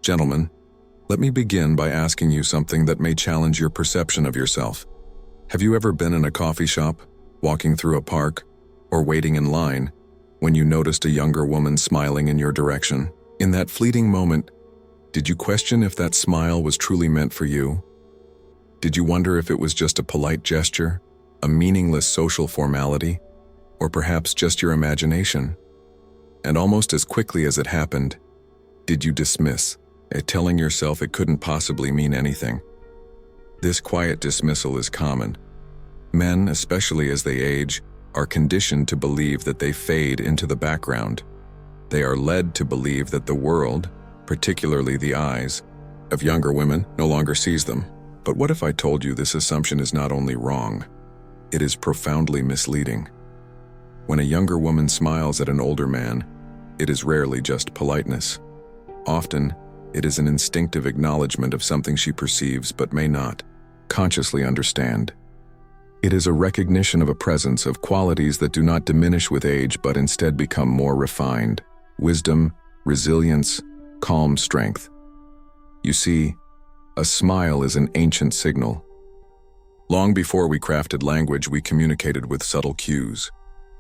Gentlemen, let me begin by asking you something that may challenge your perception of yourself. Have you ever been in a coffee shop, walking through a park, or waiting in line when you noticed a younger woman smiling in your direction? In that fleeting moment, did you question if that smile was truly meant for you? Did you wonder if it was just a polite gesture, a meaningless social formality, or perhaps just your imagination? And almost as quickly as it happened, did you dismiss it, telling yourself it couldn't possibly mean anything? This quiet dismissal is common. Men, especially as they age, are conditioned to believe that they fade into the background. They are led to believe that the world, particularly the eyes, of younger women no longer sees them. But what if I told you this assumption is not only wrong, it is profoundly misleading? When a younger woman smiles at an older man, it is rarely just politeness. Often, it is an instinctive acknowledgement of something she perceives but may not consciously understand. It is a recognition of a presence of qualities that do not diminish with age but instead become more refined: wisdom, resilience, calm strength. You see, a smile is an ancient signal. Long before we crafted language, we communicated with subtle cues.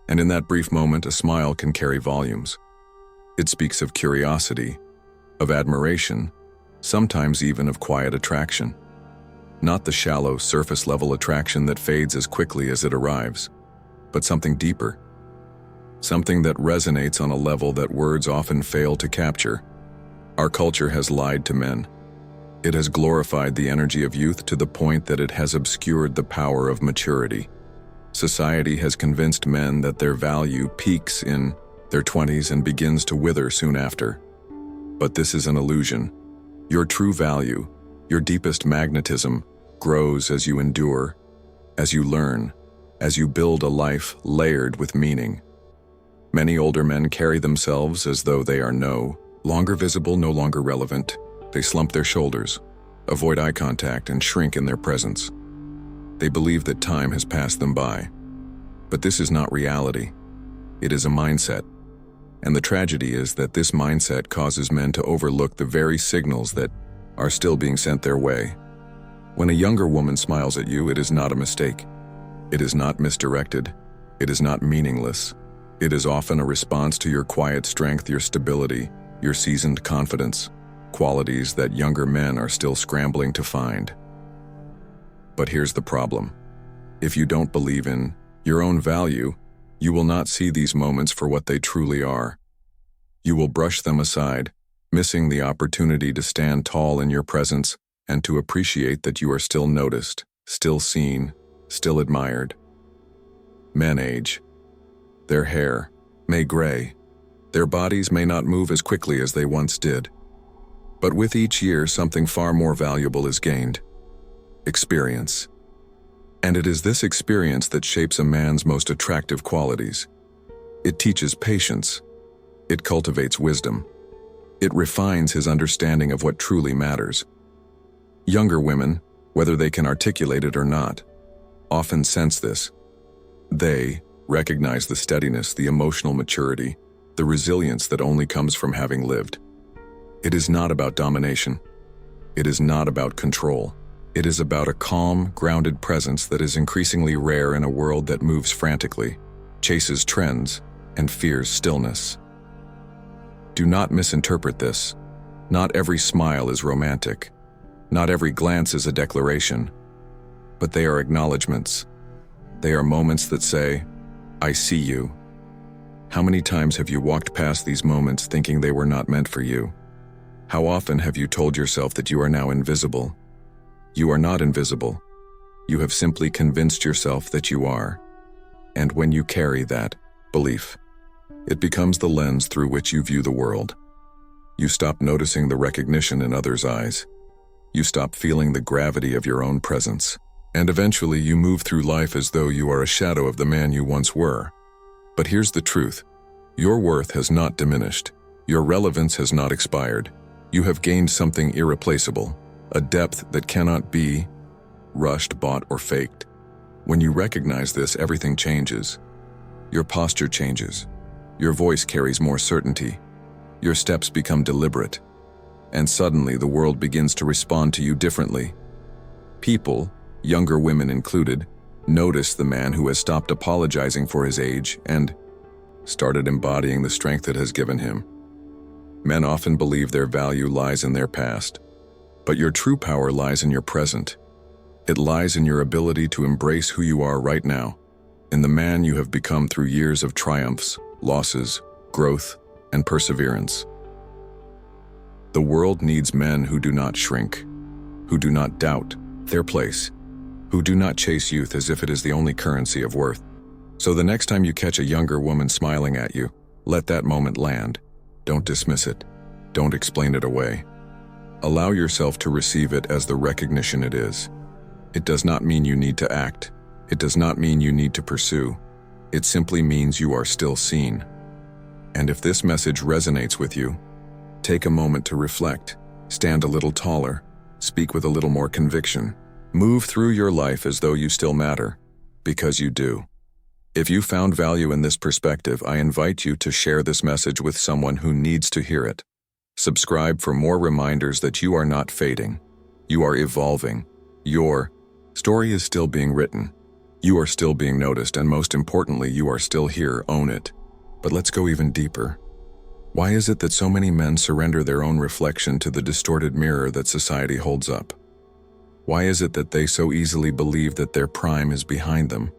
And in that brief moment, a smile can carry volumes. It speaks of curiosity, of admiration, sometimes even of quiet attraction. Not the shallow, surface-level attraction that fades as quickly as it arrives, but something deeper. Something that resonates on a level that words often fail to capture. Our culture has lied to men. It has glorified the energy of youth to the point that it has obscured the power of maturity. Society has convinced men that their value peaks in their 20s and begins to wither soon after. But this is an illusion. Your true value, your deepest magnetism, grows as you endure, as you learn, as you build a life layered with meaning. Many older men carry themselves as though they are no longer visible, no longer relevant. They slump their shoulders, avoid eye contact, and shrink in their presence. They believe that time has passed them by. But this is not reality. It is a mindset. And the tragedy is that this mindset causes men to overlook the very signals that are still being sent their way. When a younger woman smiles at you, it is not a mistake. It is not misdirected. It is not meaningless. It is often a response to your quiet strength, your stability, your seasoned confidence, qualities that younger men are still scrambling to find. But here's the problem. If you don't believe in your own value, you will not see these moments for what they truly are. You will brush them aside, missing the opportunity to stand tall in your presence and to appreciate that you are still noticed, still seen, still admired. Men age. Their hair may gray. Their bodies may not move as quickly as they once did. But with each year, something far more valuable is gained: experience. And it is this experience that shapes a man's most attractive qualities. It teaches patience. It cultivates wisdom. It refines his understanding of what truly matters. Younger women, whether they can articulate it or not, often sense this. They recognize the steadiness, the emotional maturity, the resilience that only comes from having lived. It is not about domination. It is not about control. It is about a calm, grounded presence that is increasingly rare in a world that moves frantically, chases trends, and fears stillness. Do not misinterpret this. Not every smile is romantic. Not every glance is a declaration. But they are acknowledgments. They are moments that say, "I see you." How many times have you walked past these moments thinking they were not meant for you? How often have you told yourself that you are now invisible? You are not invisible. You have simply convinced yourself that you are. And when you carry that belief, it becomes the lens through which you view the world. You stop noticing the recognition in others' eyes. You stop feeling the gravity of your own presence. And eventually you move through life as though you are a shadow of the man you once were. But here's the truth. Your worth has not diminished. Your relevance has not expired. You have gained something irreplaceable, a depth that cannot be rushed, bought, or faked. When you recognize this, everything changes. Your posture changes. Your voice carries more certainty. Your steps become deliberate. and suddenly the world begins to respond to you differently. People, younger women included, notice the man who has stopped apologizing for his age and started embodying the strength it has given him. Men often believe their value lies in their past, but your true power lies in your present. It lies in your ability to embrace who you are right now, in the man you have become through years of triumphs, losses, growth, and perseverance. The world needs men who do not shrink, who do not doubt their place, who do not chase youth as if it is the only currency of worth. So the next time you catch a younger woman smiling at you, let that moment land. Don't dismiss it. Don't explain it away. Allow yourself to receive it as the recognition it is. It does not mean you need to act. It does not mean you need to pursue. It simply means you are still seen. And if this message resonates with you, take a moment to reflect, stand a little taller, speak with a little more conviction. Move through your life as though you still matter, because you do. If you found value in this perspective, I invite you to share this message with someone who needs to hear it. Subscribe for more reminders that you are not fading. You are evolving. Your story is still being written. You are still being noticed, and most importantly, you are still here. Own it. But let's go even deeper. Why is it that so many men surrender their own reflection to the distorted mirror that society holds up? Why is it that they so easily believe that their prime is behind them,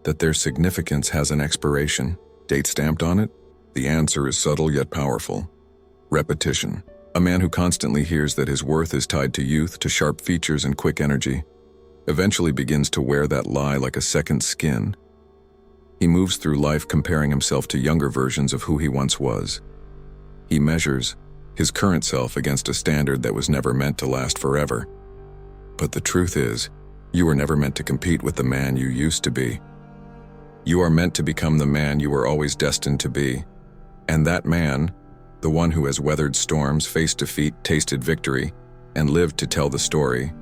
that their significance has an expiration date stamped on it? The answer is subtle yet powerful. Repetition. A man who constantly hears that his worth is tied to youth, to sharp features and quick energy, eventually begins to wear that lie like a second skin. He moves through life comparing himself to younger versions of who he once was. He measures his current self against a standard that was never meant to last forever. But the truth is, you were never meant to compete with the man you used to be. You are meant to become the man you were always destined to be. And that man, the one who has weathered storms, faced defeat, tasted victory, and lived to tell the story,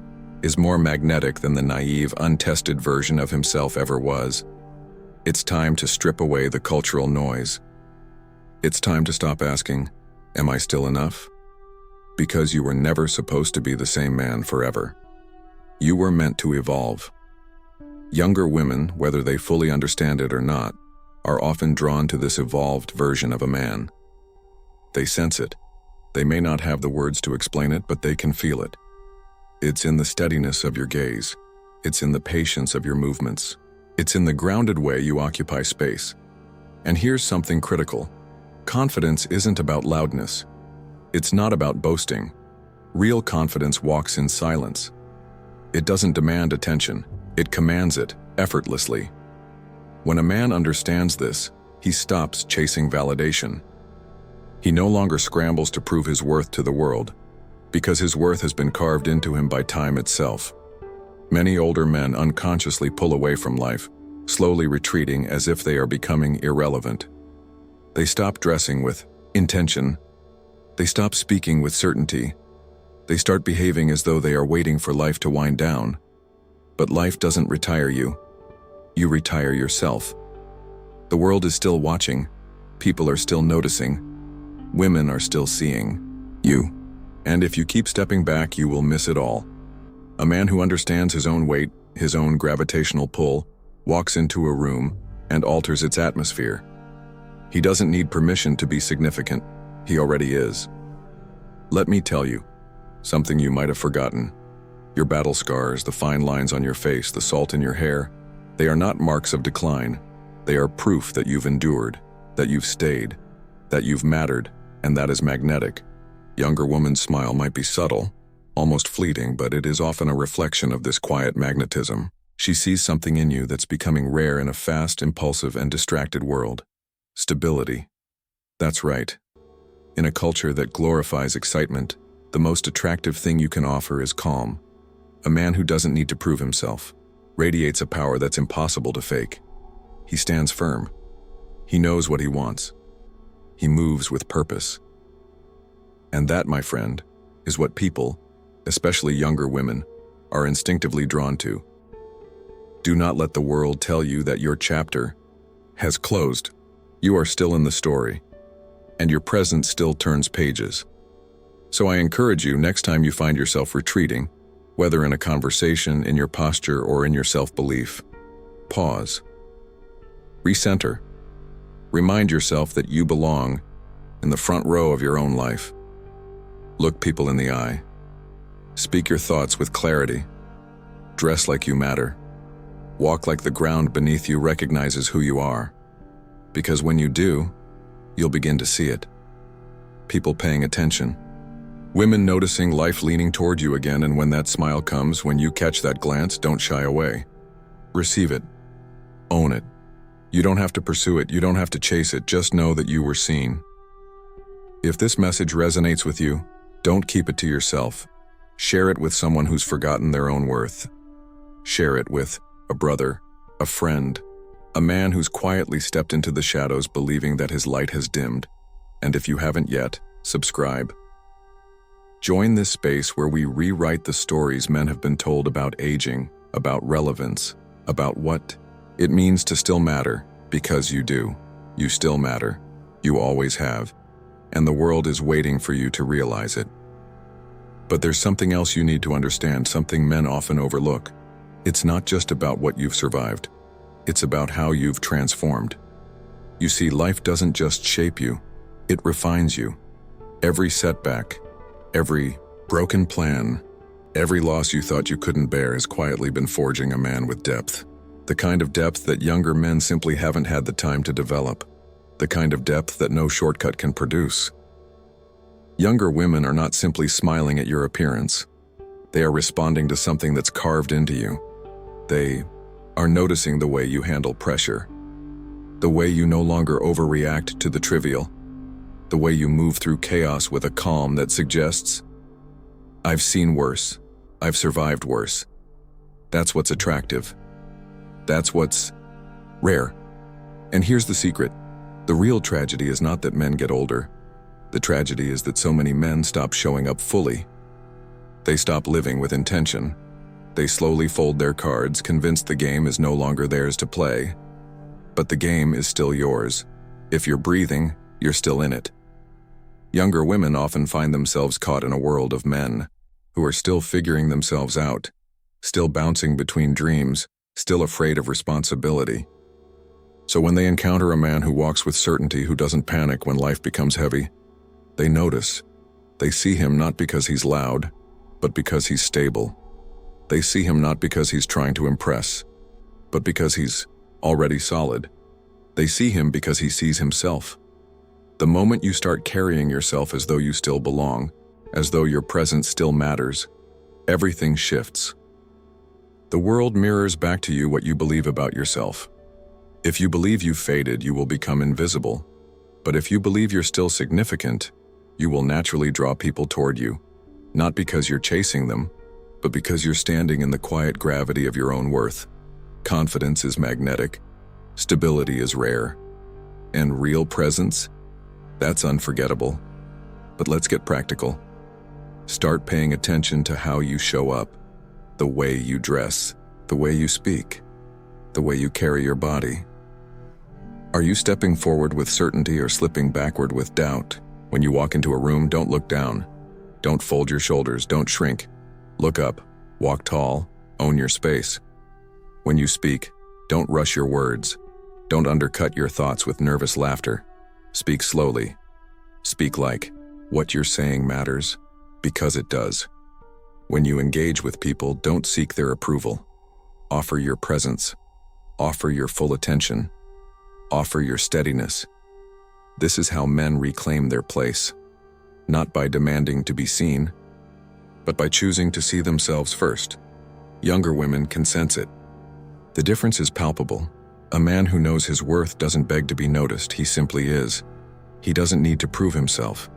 is more magnetic than the naive, untested version of himself ever was. It's time to strip away the cultural noise. It's time to stop asking, "Am I still enough?" Because you were never supposed to be the same man forever. You were meant to evolve. Younger women, whether they fully understand it or not, are often drawn to this evolved version of a man. They sense it. They may not have the words to explain it, but they can feel it. It's in the steadiness of your gaze. It's in the patience of your movements. It's in the grounded way you occupy space. And here's something critical. Confidence isn't about loudness. It's not about boasting. Real confidence walks in silence. It doesn't demand attention. It commands it, effortlessly. When a man understands this, he stops chasing validation. He no longer scrambles to prove his worth to the world, because his worth has been carved into him by time itself. Many older men unconsciously pull away from life, slowly retreating as if they are becoming irrelevant. They stop dressing with intention. They stop speaking with certainty. They start behaving as though they are waiting for life to wind down. But life doesn't retire you. You retire yourself. The world is still watching. People are still noticing. Women are still seeing you. And if you keep stepping back, you will miss it all. A man who understands his own weight, his own gravitational pull, walks into a room and alters its atmosphere. He doesn't need permission to be significant. He already is. Let me tell you something you might have forgotten. Your battle scars, the fine lines on your face, the salt in your hair, they are not marks of decline. They are proof that you've endured, that you've stayed, that you've mattered, and that is magnetic. Younger woman's smile might be subtle, almost fleeting, but it is often a reflection of this quiet magnetism. She sees something in you that's becoming rare in a fast, impulsive, and distracted world. Stability. That's right. In a culture that glorifies excitement, the most attractive thing you can offer is calm. A man who doesn't need to prove himself radiates a power that's impossible to fake. He stands firm. He knows what he wants. He moves with purpose. And that, my friend, is what people, especially younger women, are instinctively drawn to. Do not let the world tell you that your chapter has closed. You are still in the story, and your present still turns pages. So I encourage you, next time you find yourself retreating, whether in a conversation, in your posture, or in your self-belief, pause. Recenter. Remind yourself that you belong in the front row of your own life. Look people in the eye. Speak your thoughts with clarity. Dress like you matter. Walk like the ground beneath you recognizes who you are. Because when you do, you'll begin to see it. People paying attention. Women noticing life leaning toward you again, and when that smile comes, when you catch that glance, don't shy away. Receive it. Own it. You don't have to pursue it, you don't have to chase it, just know that you were seen. If this message resonates with you, don't keep it to yourself. Share it with someone who's forgotten their own worth. Share it with a brother, a friend, a man who's quietly stepped into the shadows believing that his light has dimmed. And if you haven't yet, subscribe. Join this space where we rewrite the stories men have been told about aging, about relevance, about what it means to still matter, because you do. You still matter. You always have. And the world is waiting for you to realize it. But there's something else you need to understand, something men often overlook. It's not just about what you've survived. It's about how you've transformed. You see, life doesn't just shape you, it refines you. Every setback, every broken plan, every loss you thought you couldn't bear has quietly been forging a man with depth. The kind of depth that younger men simply haven't had the time to develop. The kind of depth that no shortcut can produce. Younger women are not simply smiling at your appearance. They are responding to something that's carved into you. They are noticing the way you handle pressure. The way you no longer overreact to the trivial. The way you move through chaos with a calm that suggests, I've seen worse. I've survived worse. That's what's attractive. That's what's rare. And here's the secret. The real tragedy is not that men get older. The tragedy is that so many men stop showing up fully. They stop living with intention. They slowly fold their cards, convinced the game is no longer theirs to play. But the game is still yours. If you're breathing, you're still in it. Younger women often find themselves caught in a world of men who are still figuring themselves out, still bouncing between dreams, still afraid of responsibility. So when they encounter a man who walks with certainty, who doesn't panic when life becomes heavy, they notice. They see him not because he's loud, but because he's stable. They see him not because he's trying to impress, but because he's already solid. They see him because he sees himself. The moment you start carrying yourself as though you still belong, as though your presence still matters, everything shifts. The world mirrors back to you what you believe about yourself. If you believe you've faded, you will become invisible. But if you believe you're still significant, you will naturally draw people toward you, not because you're chasing them, but because you're standing in the quiet gravity of your own worth. Confidence is magnetic, stability is rare, and real presence, that's unforgettable. But let's get practical. Start paying attention to how you show up, the way you dress, the way you speak, the way you carry your body. Are you stepping forward with certainty or slipping backward with doubt? When you walk into a room, don't look down. Don't fold your shoulders, don't shrink. Look up, walk tall, own your space. When you speak, don't rush your words. Don't undercut your thoughts with nervous laughter. Speak slowly. Speak like what you're saying matters, because it does. When you engage with people, don't seek their approval. Offer your presence. Offer your full attention. Offer your steadiness. This is how men reclaim their place, not by demanding to be seen, but by choosing to see themselves first. Younger women can sense it. The difference is palpable. A man who knows his worth doesn't beg to be noticed, he simply is. He doesn't need to prove himself.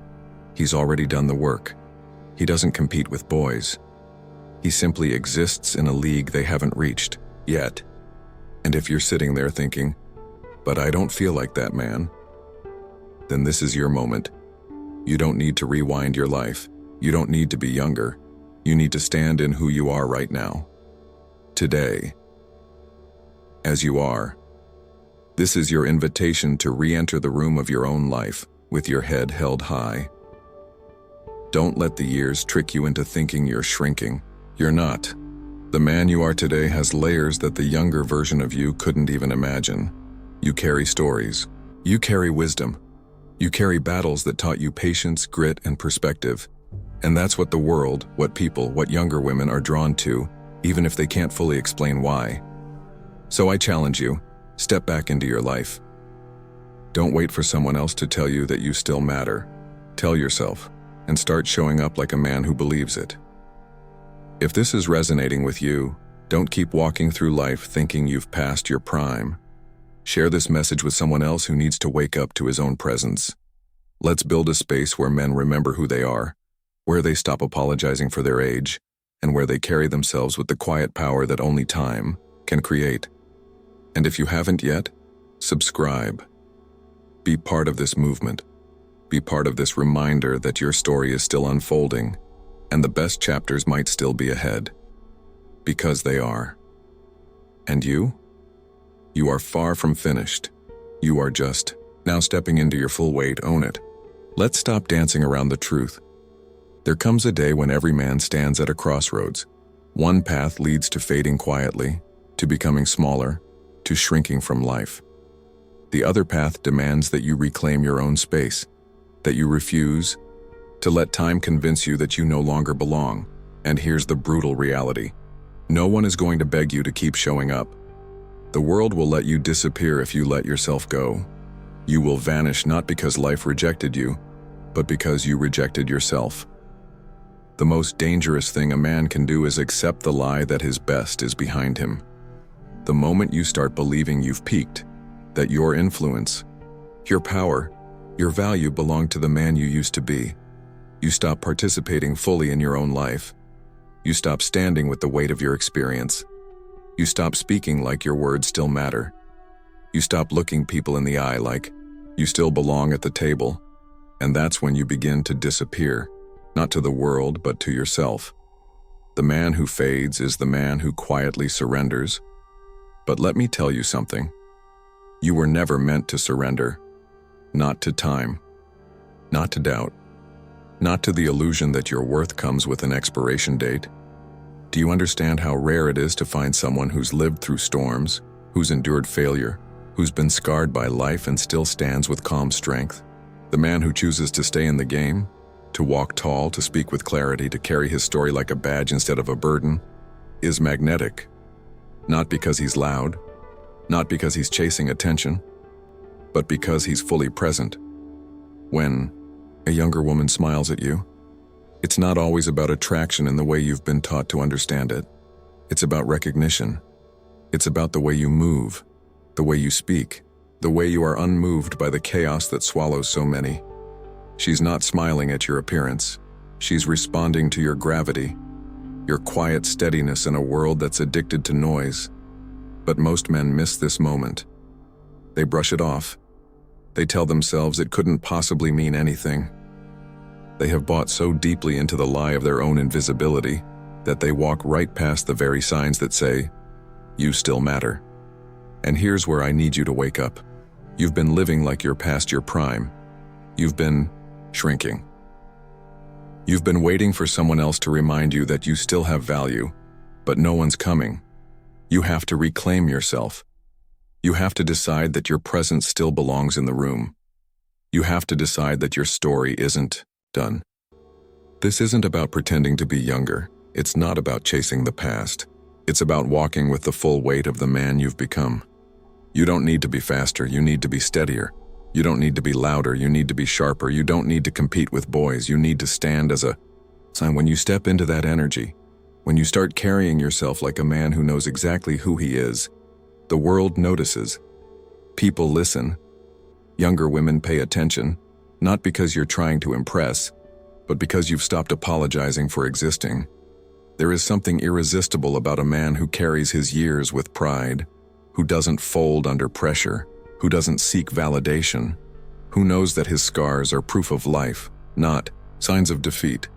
He's already done the work. He doesn't compete with boys. He simply exists in a league they haven't reached, yet. And if you're sitting there thinking, but I don't feel like that man, then this is your moment. You don't need to rewind your life. You don't need to be younger. You need to stand in who you are right now. Today. As you are. This is your invitation to re-enter the room of your own life with your head held high. Don't let the years trick you into thinking you're shrinking. You're not. The man you are today has layers that the younger version of you couldn't even imagine. You carry stories. You carry wisdom. You carry battles that taught you patience, grit, and perspective. And that's what the world, what people, what younger women are drawn to, even if they can't fully explain why. So I challenge you, step back into your life. Don't wait for someone else to tell you that you still matter. Tell yourself, and start showing up like a man who believes it. If this is resonating with you, don't keep walking through life thinking you've passed your prime. Share this message with someone else who needs to wake up to his own presence. Let's build a space where men remember who they are, where they stop apologizing for their age, and where they carry themselves with the quiet power that only time can create. And if you haven't yet, subscribe. Be part of this movement. Be part of this reminder that your story is still unfolding, and the best chapters might still be ahead. Because they are. And you? You are far from finished. You are just now stepping into your full weight. Own it. Let's stop dancing around the truth. There comes a day when every man stands at a crossroads. One path leads to fading quietly, to becoming smaller, to shrinking from life. The other path demands that you reclaim your own space, that you refuse to let time convince you that you no longer belong. And here's the brutal reality. No one is going to beg you to keep showing up. The world will let you disappear if you let yourself go. You will vanish not because life rejected you, but because you rejected yourself. The most dangerous thing a man can do is accept the lie that his best is behind him. The moment you start believing you've peaked, that your influence, your power, your value belong to the man you used to be, you stop participating fully in your own life. You stop standing with the weight of your experience. You stop speaking like your words still matter. You stop looking people in the eye like you still belong at the table. And that's when you begin to disappear, not to the world, but to yourself. The man who fades is the man who quietly surrenders. But let me tell you something. You were never meant to surrender. Not to time. Not to doubt. Not to the illusion that your worth comes with an expiration date. Do you understand how rare it is to find someone who's lived through storms, who's endured failure, who's been scarred by life and still stands with calm strength? The man who chooses to stay in the game, to walk tall, to speak with clarity, to carry his story like a badge instead of a burden, is magnetic. Not because he's loud, not because he's chasing attention, but because he's fully present. When a younger woman smiles at you, it's not always about attraction in the way you've been taught to understand it. It's about recognition. It's about the way you move, the way you speak, the way you are unmoved by the chaos that swallows so many. She's not smiling at your appearance. She's responding to your gravity, your quiet steadiness in a world that's addicted to noise. But most men miss this moment. They brush it off. They tell themselves it couldn't possibly mean anything. They have bought so deeply into the lie of their own invisibility that they walk right past the very signs that say, "You still matter." And here's where I need you to wake up. You've been living like you're past your prime. You've been shrinking. You've been waiting for someone else to remind you that you still have value, but no one's coming. You have to reclaim yourself. You have to decide that your presence still belongs in the room. You have to decide that your story isn't done. This isn't about pretending to be younger. It's not about chasing the past. It's about walking with the full weight of the man you've become. You don't need to be faster, you need to be steadier. You don't need to be louder, you need to be sharper. You don't need to compete with boys, you need to stand as a sign. When you step into that energy, when you start carrying yourself like a man who knows exactly who he is, the world notices. People listen. Younger women pay attention, not because you're trying to impress, but because you've stopped apologizing for existing. There is something irresistible about a man who carries his years with pride, who doesn't fold under pressure, who doesn't seek validation, who knows that his scars are proof of life, not signs of defeat.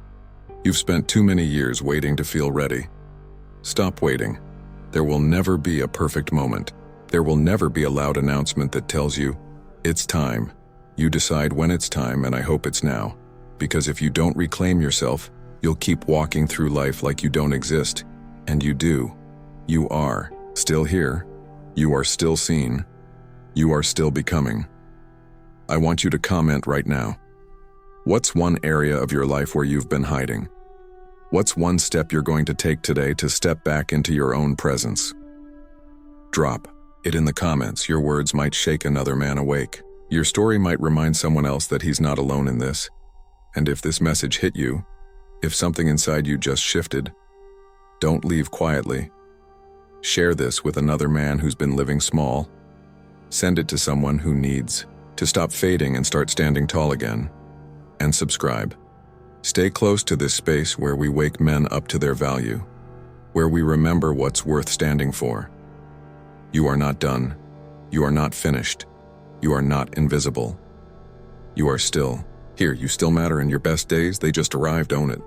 You've spent too many years waiting to feel ready. Stop waiting. There will never be a perfect moment. There will never be a loud announcement that tells you, "It's time." You decide when it's time, and I hope it's now. Because if you don't reclaim yourself, you'll keep walking through life like you don't exist. And you do. You are still here. You are still seen. You are still becoming. I want you to comment right now. What's one area of your life where you've been hiding? What's one step you're going to take today to step back into your own presence? Drop it in the comments. Your words might shake another man awake. Your story might remind someone else that he's not alone in this. And if this message hit you, if something inside you just shifted, don't leave quietly. Share this with another man who's been living small. Send it to someone who needs to stop fading and start standing tall again. And subscribe. Stay close to this space where we wake men up to their value, where we remember what's worth standing for. You are not done. You are not finished. You are not invisible. You are still here. You still matter, and your best days, they just arrived. Own it.